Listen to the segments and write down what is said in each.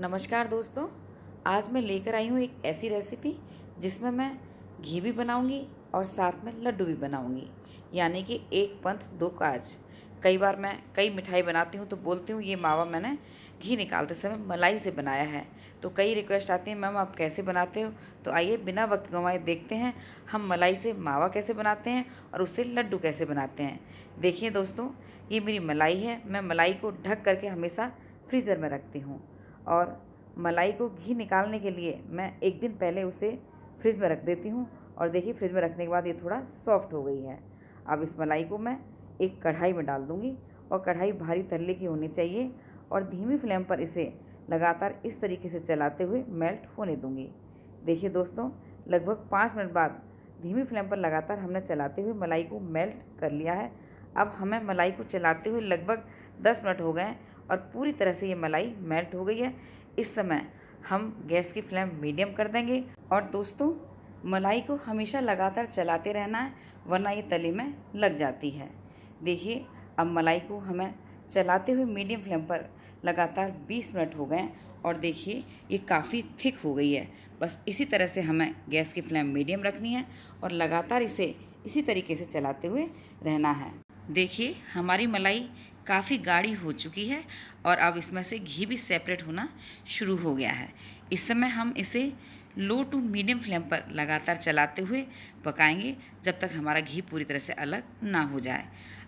नमस्कार दोस्तों। आज मैं लेकर आई हूँ एक ऐसी रेसिपी जिसमें मैं घी भी बनाऊंगी और साथ में लड्डू भी बनाऊंगी, यानी कि एक पंथ दो काज। कई बार मैं कई मिठाई बनाती हूँ तो बोलती हूँ ये मावा मैंने घी निकालते समय मलाई से बनाया है। तो कई रिक्वेस्ट आती है, मैम आप कैसे बनाते हो? तो आइए बिना वक्त गंवाए देखते हैं हम मलाई से मावा कैसे बनाते हैं और उससे लड्डू कैसे बनाते हैं। देखिए दोस्तों, ये मेरी मलाई है। मैं मलाई को ढक करके हमेशा फ्रीज़र में रखती हूँ और मलाई को घी निकालने के लिए मैं एक दिन पहले उसे फ्रिज में रख देती हूँ। और देखिए फ्रिज में रखने के बाद ये थोड़ा सॉफ्ट हो गई है। अब इस मलाई को मैं एक कढ़ाई में डाल दूँगी और कढ़ाई भारी तल्ले की होनी चाहिए और धीमी फ्लेम पर इसे लगातार इस तरीके से चलाते हुए मेल्ट होने दूँगी। देखिए दोस्तों, लगभग 5 मिनट बाद धीमी फ्लेम पर लगातार हमने चलाते हुए मलाई को मेल्ट कर लिया है। अब हमें मलाई को चलाते हुए लगभग 10 मिनट हो गए हैं और पूरी तरह से ये मलाई मेल्ट हो गई है। इस समय हम गैस की फ्लेम मीडियम कर देंगे और दोस्तों, मलाई को हमेशा लगातार चलाते रहना है, वरना ये तले में लग जाती है। देखिए अब मलाई को हमें चलाते हुए मीडियम फ्लेम पर लगातार 20 मिनट हो गए और देखिए ये काफ़ी थिक हो गई है। बस इसी तरह से हमें गैस की फ्लेम मीडियम रखनी है और लगातार इसे इसी तरीके से चलाते हुए रहना है। देखिए हमारी मलाई काफ़ी गाढ़ी हो चुकी है और अब इसमें से घी भी सेपरेट होना शुरू हो गया है। इस समय हम इसे लो टू मीडियम फ्लेम पर लगातार चलाते हुए पकाएंगे जब तक हमारा घी पूरी तरह से अलग ना हो जाए।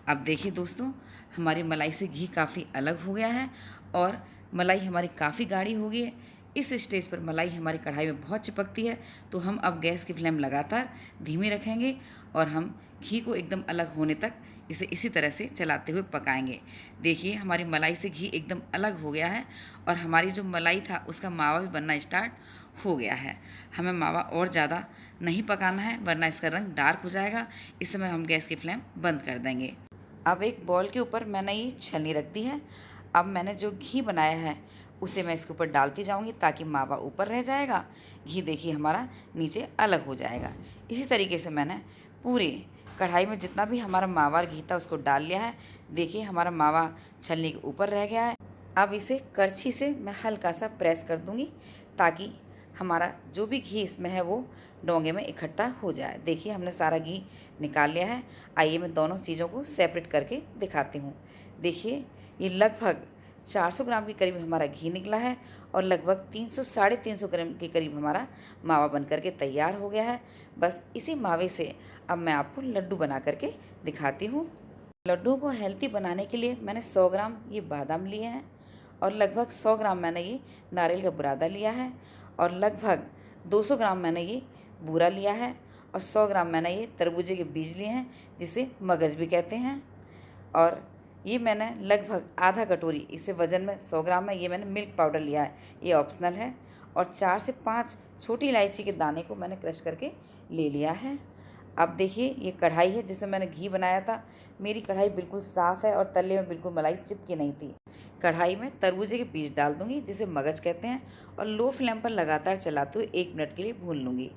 अब देखिए दोस्तों, हमारी मलाई से घी काफ़ी अलग हो गया है और मलाई हमारी काफ़ी गाढ़ी हो गई है। इस स्टेज पर मलाई हमारी कढ़ाई में बहुत चिपकती है, तो हम अब गैस की फ्लेम लगातार धीमी रखेंगे और हम घी को एकदम अलग होने तक इसे इसी तरह से चलाते हुए पकाएंगे। देखिए हमारी मलाई से घी एकदम अलग हो गया है और हमारी जो मलाई था उसका मावा भी बनना स्टार्ट हो गया है। हमें मावा और ज़्यादा नहीं पकाना है, वरना इसका रंग डार्क हो जाएगा। इस समय हम गैस की फ्लेम बंद कर देंगे। अब एक बॉल के ऊपर मैंने ये छलनी रख दी है। अब मैंने जो घी बनाया है उसे मैं इसके ऊपर डालती जाऊंगी ताकि मावा ऊपर रह जाएगा, घी देखिए हमारा नीचे अलग हो जाएगा। इसी तरीके से मैंने पूरे कढ़ाई में जितना भी हमारा मावा और घी था उसको डाल लिया है। देखिए हमारा मावा छलनी के ऊपर रह गया है। अब इसे करछी से मैं हल्का सा प्रेस कर दूंगी ताकि हमारा जो भी घी इसमें है वो डोंगे में इकट्ठा हो जाए। देखिए हमने सारा घी निकाल लिया है। आइए मैं दोनों चीज़ों को सेपरेट करके दिखाती हूँ। देखिए ये लगभग 400 ग्राम के करीब हमारा घी निकला है और लगभग 300 साढ़े 300 ग्राम के करीब हमारा मावा बन करके तैयार हो गया है। बस इसी मावे से अब मैं आपको लड्डू बना करके दिखाती हूँ। लड्डू को हेल्दी बनाने के लिए मैंने 100 ग्राम ये बादाम लिए हैं और लगभग 100 ग्राम मैंने ये नारियल का बुरादा लिया है और लगभग 200 ग्राम मैंने ये बूरा लिया है और 100 ग्राम मैंने ये तरबूजे के बीज लिए हैं जिसे मगज भी कहते हैं। और ये मैंने लगभग आधा कटोरी, इसे वज़न में 100 ग्राम है, ये मैंने मिल्क पाउडर लिया है, ये ऑप्शनल है। और 4 से 5 छोटी इलायची के दाने को मैंने क्रश करके ले लिया है। अब देखिए ये कढ़ाई है जिसमें मैंने घी बनाया था। मेरी कढ़ाई बिल्कुल साफ़ है और तले में बिल्कुल मलाई चिपकी नहीं थी। कढ़ाई में तरबूजे के बीज डाल दूँगी जिसे मगज कहते हैं और लो फ्लेम पर लगातार चलाते हुए 1 मिनट के लिए भून लूँगी।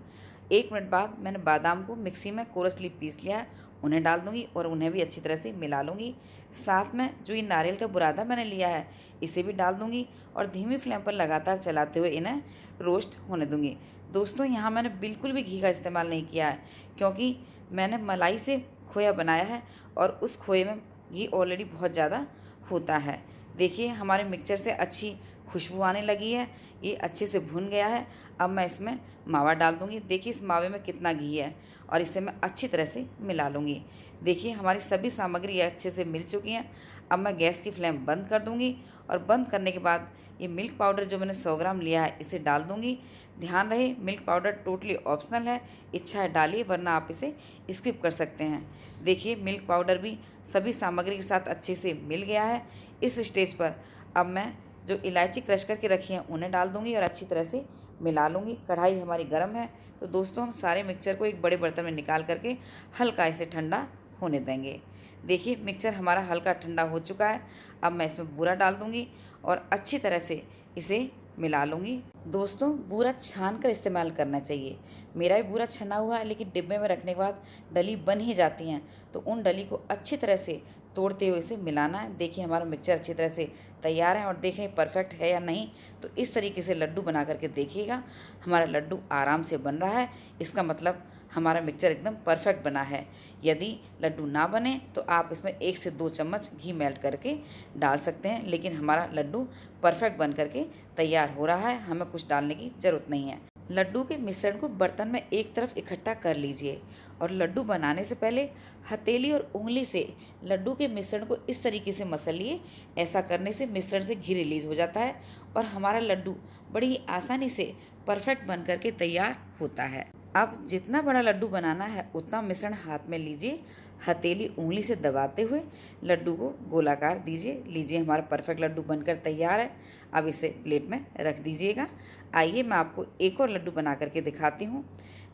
1 मिनट बाद मैंने बादाम को मिक्सी में कोरसली पीस लिया है, उन्हें डाल दूँगी और उन्हें भी अच्छी तरह से मिला लूँगी। साथ में जो ये नारियल का बुरादा मैंने लिया है इसे भी डाल दूँगी और धीमी फ्लेम पर लगातार चलाते हुए इन्हें रोस्ट होने दूँगी। दोस्तों यहाँ मैंने बिल्कुल भी घी का इस्तेमाल नहीं किया है क्योंकि मैंने मलाई से खोया बनाया है और उस खोए में घी ऑलरेडी बहुत ज़्यादा होता है। देखिए हमारे मिक्सचर से अच्छी खुशबू आने लगी है, ये अच्छे से भुन गया है। अब मैं इसमें मावा डाल दूँगी। देखिए इस मावे में कितना घी है और इसे मैं अच्छी तरह से मिला लूँगी। देखिए हमारी सभी सामग्री अच्छे से मिल चुकी हैं। अब मैं गैस की फ्लेम बंद कर दूँगी और बंद करने के बाद ये मिल्क पाउडर जो मैंने 100 ग्राम लिया है इसे डाल दूँगी। ध्यान रहे मिल्क पाउडर टोटली ऑप्शनल है, इच्छा है डालिए वरना आप इसे स्किप कर सकते हैं। देखिए मिल्क पाउडर भी सभी सामग्री के साथ अच्छे से मिल गया है। इस स्टेज पर अब मैं जो इलायची क्रश करके रखी हैं उन्हें डाल दूँगी और अच्छी तरह से मिला लूँगी। कढ़ाई हमारी गर्म है तो दोस्तों हम सारे मिक्सचर को एक बड़े बर्तन में निकाल करके हल्का इसे ठंडा होने देंगे। देखिए मिक्सचर हमारा हल्का ठंडा हो चुका है। अब मैं इसमें बूरा डाल दूँगी और अच्छी तरह से इसे मिला लूँगी। दोस्तों बूरा छान कर इस्तेमाल करना चाहिए। मेरा भी बूरा छना हुआ है लेकिन डिब्बे में रखने के बाद डली बन ही जाती हैं, तो उन डली को अच्छी तरह से तोड़ते हुए इसे मिलाना है। देखिए हमारा मिक्सचर अच्छी तरह से तैयार है और देखें परफेक्ट है या नहीं। तो इस तरीके से लड्डू बना करके देखिएगा, हमारा लड्डू आराम से बन रहा है। इसका मतलब हमारा मिक्सचर एकदम परफेक्ट बना है। यदि लड्डू ना बने तो आप इसमें 1 से 2 चम्मच घी मेल्ट करके डाल सकते हैं, लेकिन हमारा लड्डू परफेक्ट बन करके तैयार हो रहा है, हमें कुछ डालने की ज़रूरत नहीं है। लड्डू के मिश्रण को बर्तन में एक तरफ इकट्ठा कर लीजिए और लड्डू बनाने से पहले हथेली और उंगली से लड्डू के मिश्रण को इस तरीके से मसल लिए। ऐसा करने से मिश्रण से घी रिलीज़ हो जाता है और हमारा लड्डू बड़ी ही आसानी से परफेक्ट बन करके तैयार होता है। अब जितना बड़ा लड्डू बनाना है उतना मिश्रण हाथ में लीजिए, हथेली उंगली से दबाते हुए लड्डू को गोलाकार दीजिए। लीजिए हमारा परफेक्ट लड्डू बनकर तैयार है। अब इसे प्लेट में रख दीजिएगा। आइए मैं आपको एक और लड्डू बना करके दिखाती हूँ।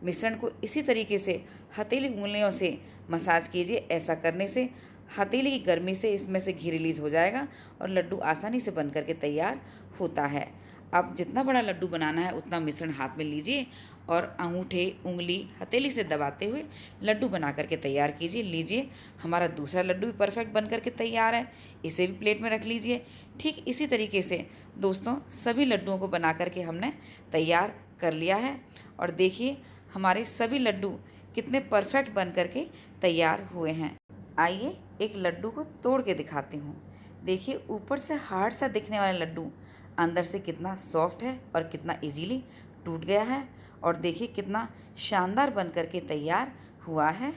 मिश्रण को इसी तरीके से हथेली उंगलियों से मसाज कीजिए। ऐसा करने से हथेली की गर्मी से इसमें से घी रिलीज़ हो जाएगा और लड्डू आसानी से बन करके तैयार होता है। अब जितना बड़ा लड्डू बनाना है उतना मिश्रण हाथ में लीजिए और अंगूठे, उंगली, हथेली से दबाते हुए लड्डू बना करके तैयार कीजिए। लीजिए हमारा दूसरा लड्डू भी परफेक्ट बन करके तैयार है। इसे भी प्लेट में रख लीजिए। ठीक इसी तरीके से दोस्तों सभी लड्डुओं को बना करके हमने तैयार कर लिया है और देखिए हमारे सभी लड्डू कितने परफेक्ट बन करके तैयार हुए हैं। आइए एक लड्डू को तोड़ के दिखाती हूँ। देखिए ऊपर से हार्ड सा दिखने वाला लड्डू अंदर से कितना सॉफ्ट है और कितना इजीली टूट गया है और देखिए कितना शानदार बन करके तैयार हुआ है।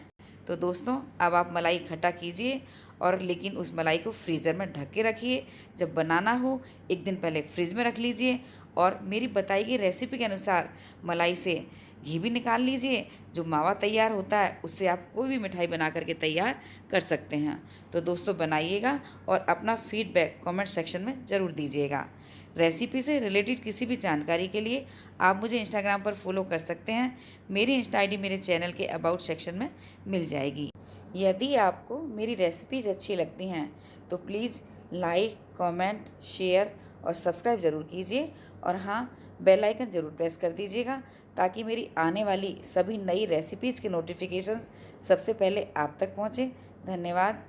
तो दोस्तों अब आप मलाई इकट्ठा कीजिए और लेकिन उस मलाई को फ्रीज़र में ढक के रखिए। जब बनाना हो 1 दिन पहले फ्रिज में रख लीजिए और मेरी बताई गई रेसिपी के अनुसार मलाई से घी भी निकाल लीजिए। जो मावा तैयार होता है उससे आप कोई भी मिठाई बना करके तैयार कर सकते हैं। तो दोस्तों बनाइएगा और अपना फीडबैक कमेंट सेक्शन में ज़रूर दीजिएगा। रेसिपी से रिलेटेड किसी भी जानकारी के लिए आप मुझे इंस्टाग्राम पर फॉलो कर सकते हैं। मेरी इंस्टा आईडी मेरे चैनल के अबाउट सेक्शन में मिल जाएगी। यदि आपको मेरी रेसिपीज़ अच्छी लगती हैं तो प्लीज़ लाइक, कमेंट, शेयर और सब्सक्राइब ज़रूर कीजिए और हाँ बेल आइकन ज़रूर प्रेस कर दीजिएगा ताकि मेरी आने वाली सभी नई रेसिपीज़ के नोटिफिकेशंस सबसे पहले आप तक पहुँचें। धन्यवाद।